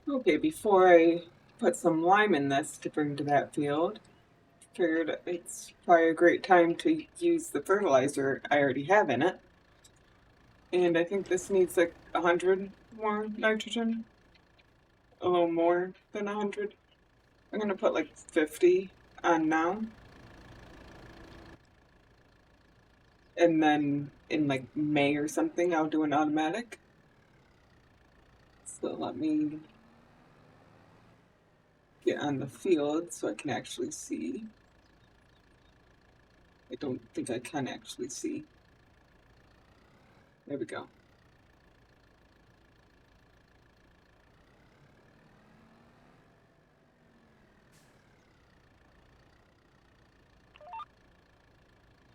Okay, before I put some lime in this to bring to that field, figured it's probably a great time to use the fertilizer I already have in it. And I think this needs like 100 more nitrogen, a little more than 100. I'm gonna put like 50 on now. And then in like May or something, I'll do an automatic. So let me get on the field so I can actually see. I don't think I can actually see. There we go.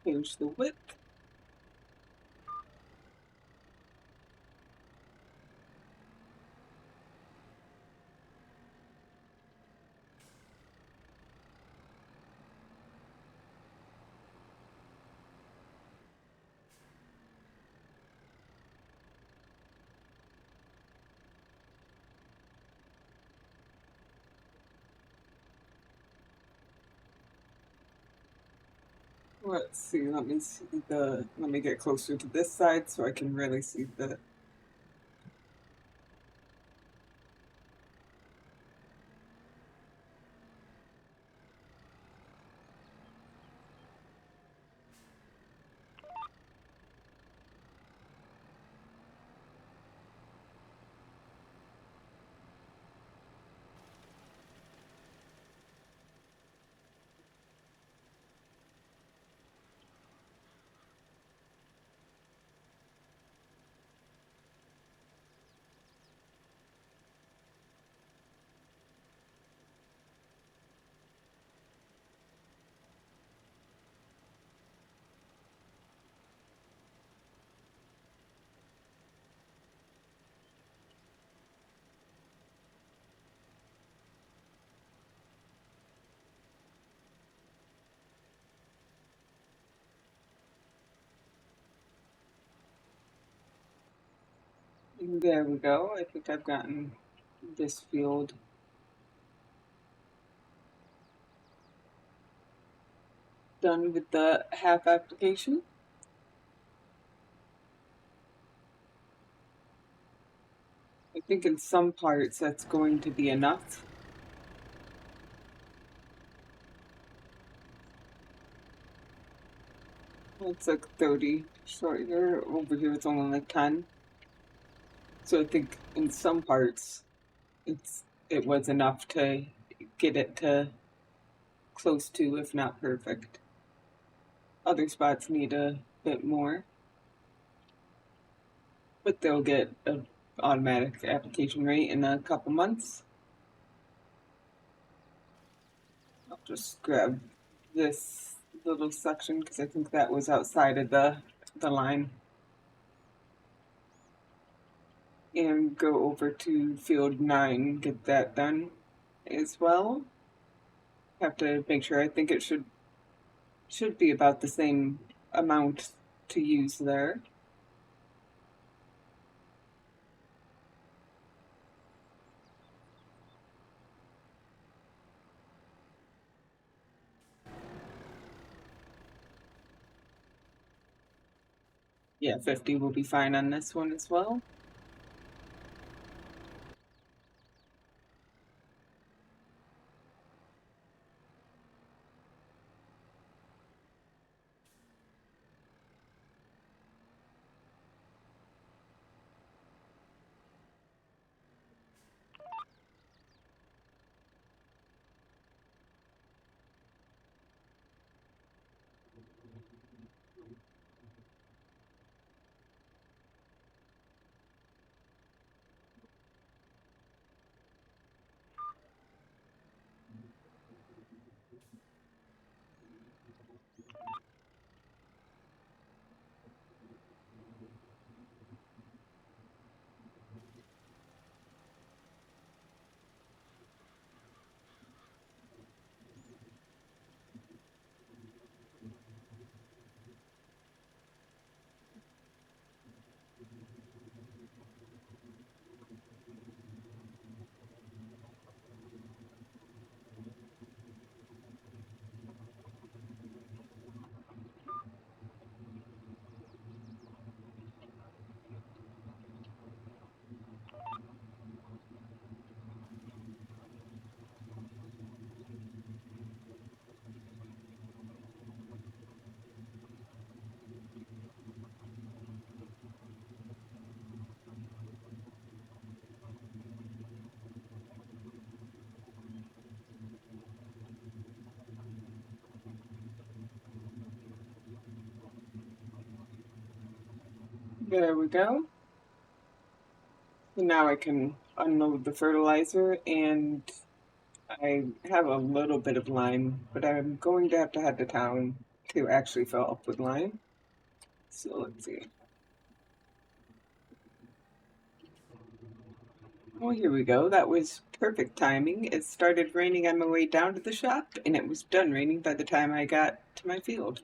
Change the width. Let's see, let me get closer to this side so I can really see the. There we go. I think I've gotten this field done with the half application. I think in some parts that's going to be enough. It's like 30 short here. Over here it's only like 10. So I think in some parts it was enough to get it to close to, if not perfect. Other spots need a bit more, but they'll get an automatic application rate in a couple months. I'll just grab this little section because I think that was outside of the line. And go over to field 9, get that done as well. Have to make sure, I think it should be about the same amount to use there. Yeah, 50 will be fine on this one as well. There we go. So now I can unload the fertilizer, and I have a little bit of lime, but I'm going to have to head to town to actually fill up with lime. So let's see. Oh, here we go. That was perfect timing. It started raining on my way down to the shop, and it was done raining by the time I got to my field.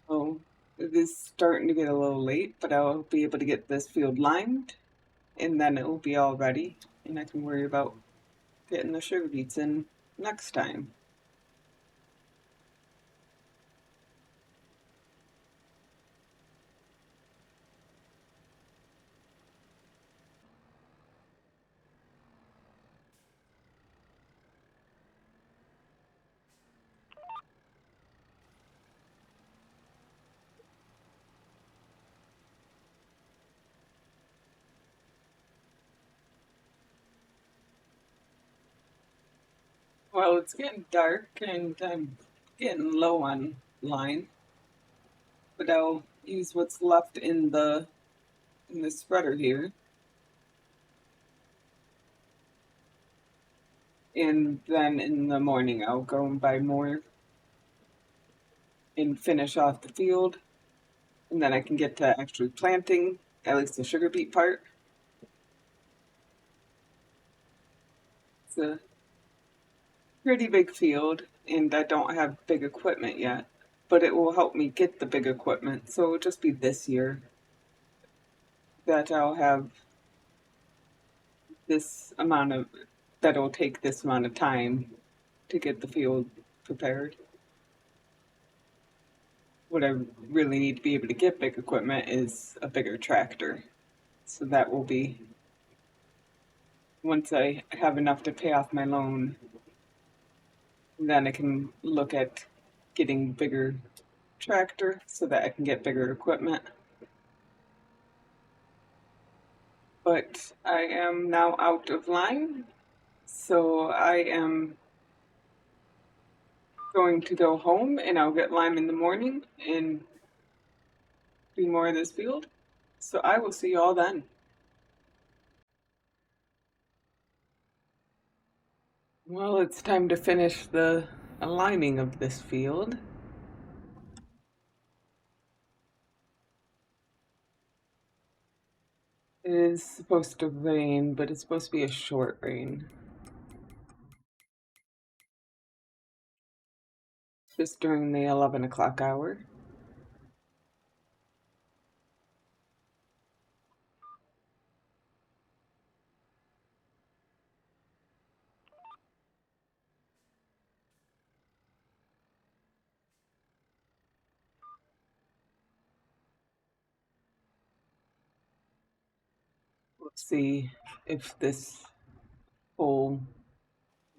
So it is starting to get a little late, but I'll be able to get this field limed, and then it will be all ready, and I can worry about getting the sugar beets in next time. Well, it's getting dark and I'm getting low on line, but I'll use what's left in the spreader here, and then in the morning I'll go and buy more and finish off the field, and then I can get to actually planting at least the sugar beet part. It's a pretty big field, and I don't have big equipment yet, but it will help me get the big equipment. So it'll just be this year that I'll have this amount of, that'll take this amount of time to get the field prepared. What I really need to be able to get big equipment is a bigger tractor. So that will be, once I have enough to pay off my loan, then I can look at getting bigger tractor so that I can get bigger equipment. But I am now out of line, so I am going to go home and I'll get lime in the morning and do more of this field. So I will see you all then. Well, it's time to finish the liming of this field. It is supposed to rain, but it's supposed to be a short rain. Just during the 11 o'clock hour. Let's see if this whole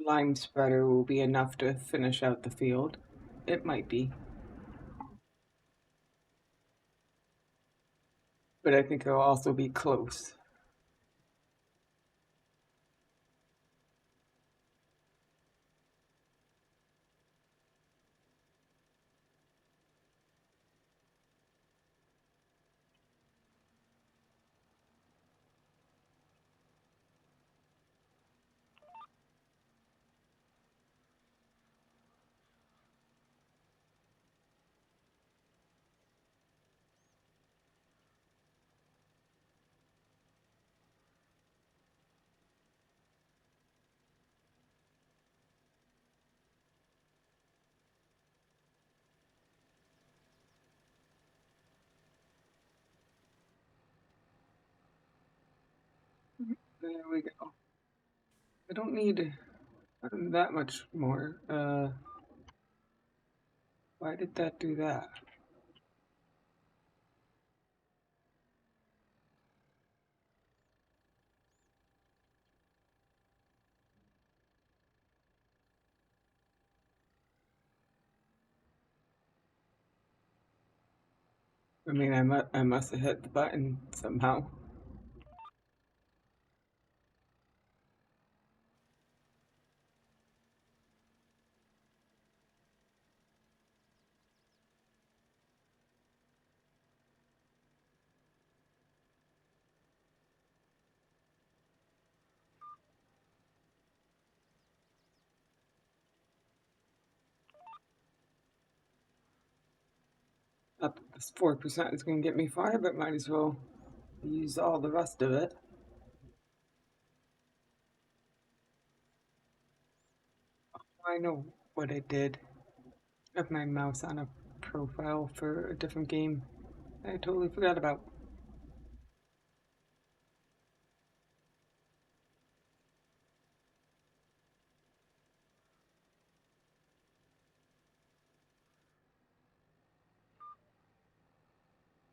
lime spreader will be enough to finish out the field. It might be, but I think it'll also be close. There we go. I don't need that much more. Why did that do that? I mean, I must have hit the button somehow. Not that this 4% is going to get me far, but might as well use all the rest of it. I know what I did. I have my mouse on a profile for a different game I totally forgot about.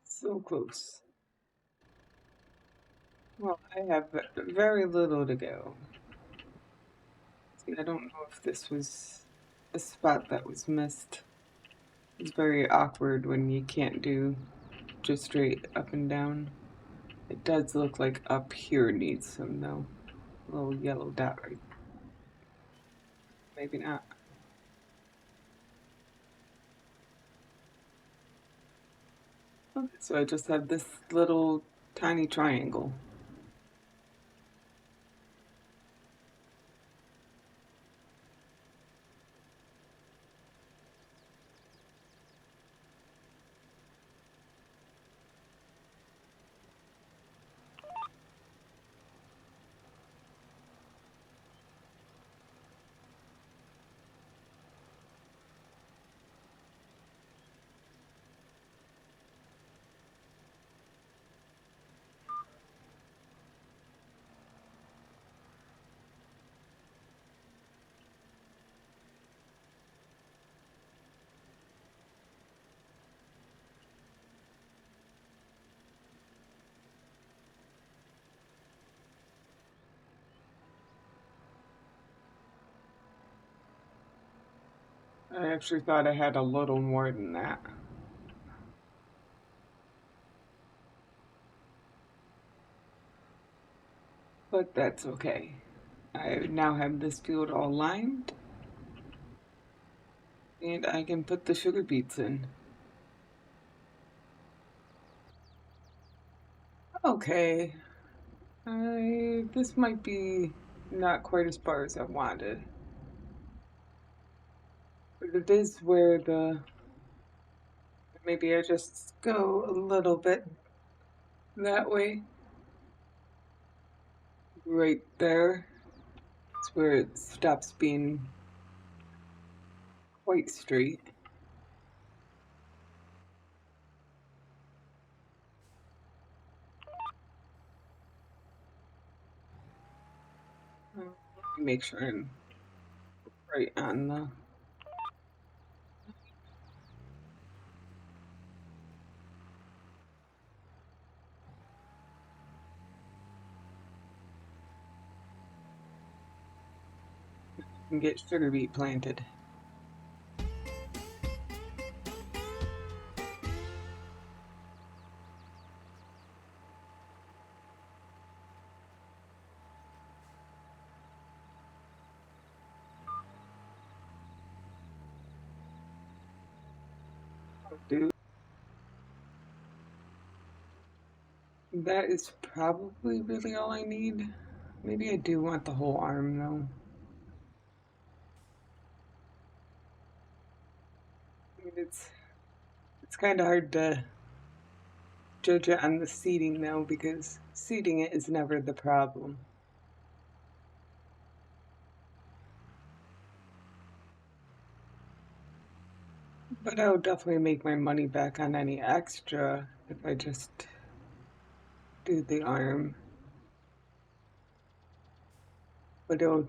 So close. Well, I have very little to go. See, I don't know if this was a spot that was missed. It's very awkward when you can't do just straight up and down. It does look like up here needs some though. A little yellow dot right. Maybe not. Okay, so I just have this little tiny triangle. I actually thought I had a little more than that. But that's okay. I now have this field all lined, and I can put the sugar beets in. Okay, this might be not quite as far as I wanted, but it is where maybe I just go a little bit that way. Right there. It's where it stops being quite straight. Make sure I'm right on the. And get sugar beet planted. Dude, that is probably really all I need. Maybe I do want the whole arm though. I mean, it's kind of hard to judge it on the seating though because seating it is never the problem. But I would definitely make my money back on any extra if I just do the arm. But it'll,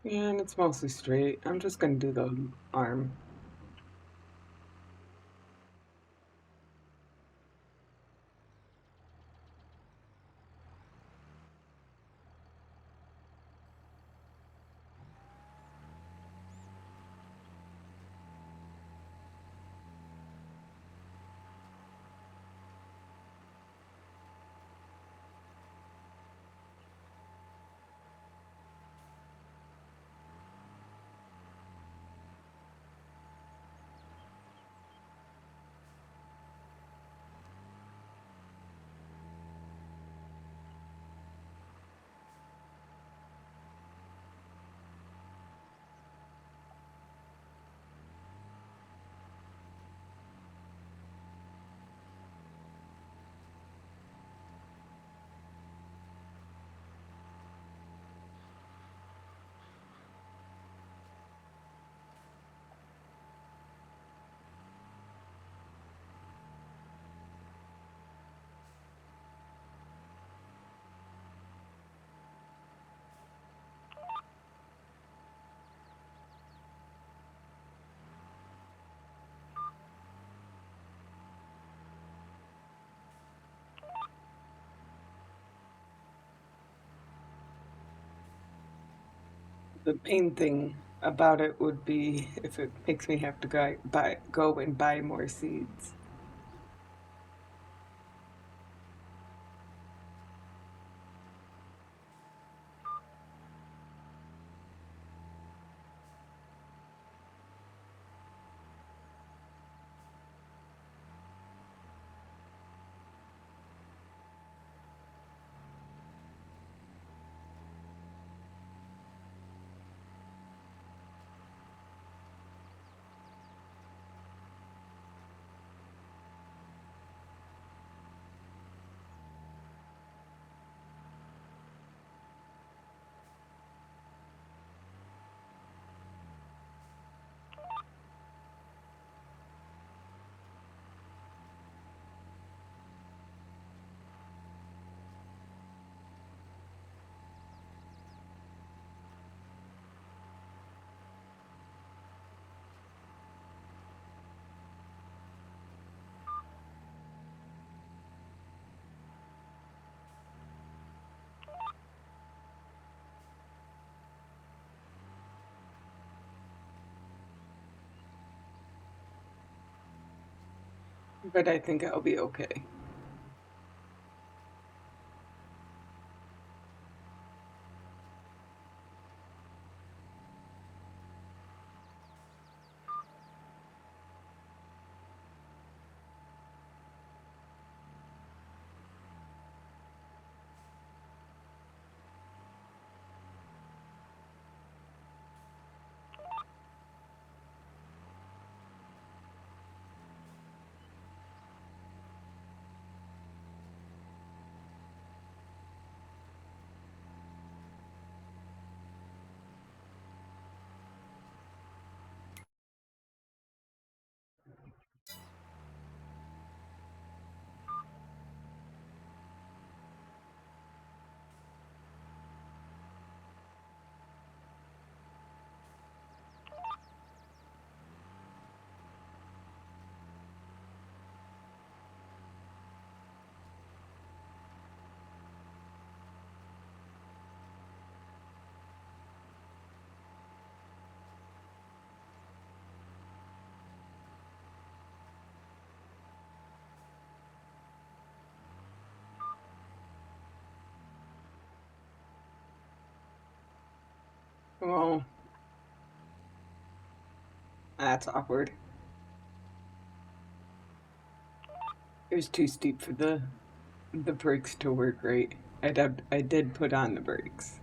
yeah, and it's mostly straight. I'm just gonna do the arm. The main thing about it would be if it makes me have to go and buy more seeds. But I think I'll be okay. Well, that's awkward. It was too steep for the brakes to work right. I did put on the brakes.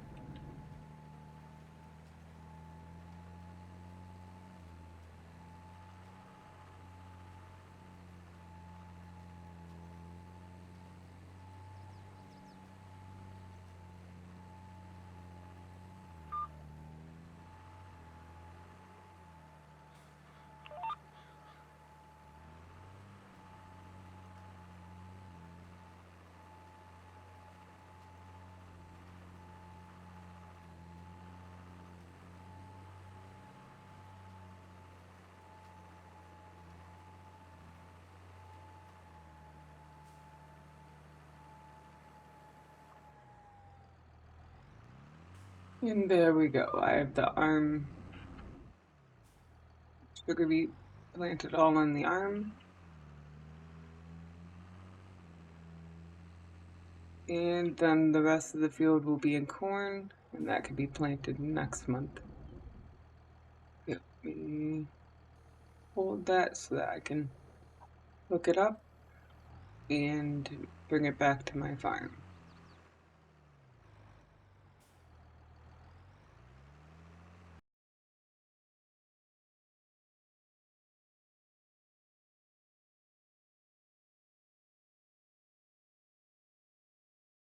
And there we go. I have the arm sugar beet planted all on the arm. And then the rest of the field will be in corn, and that could be planted next month. Let me hold that so that I can look it up and bring it back to my farm.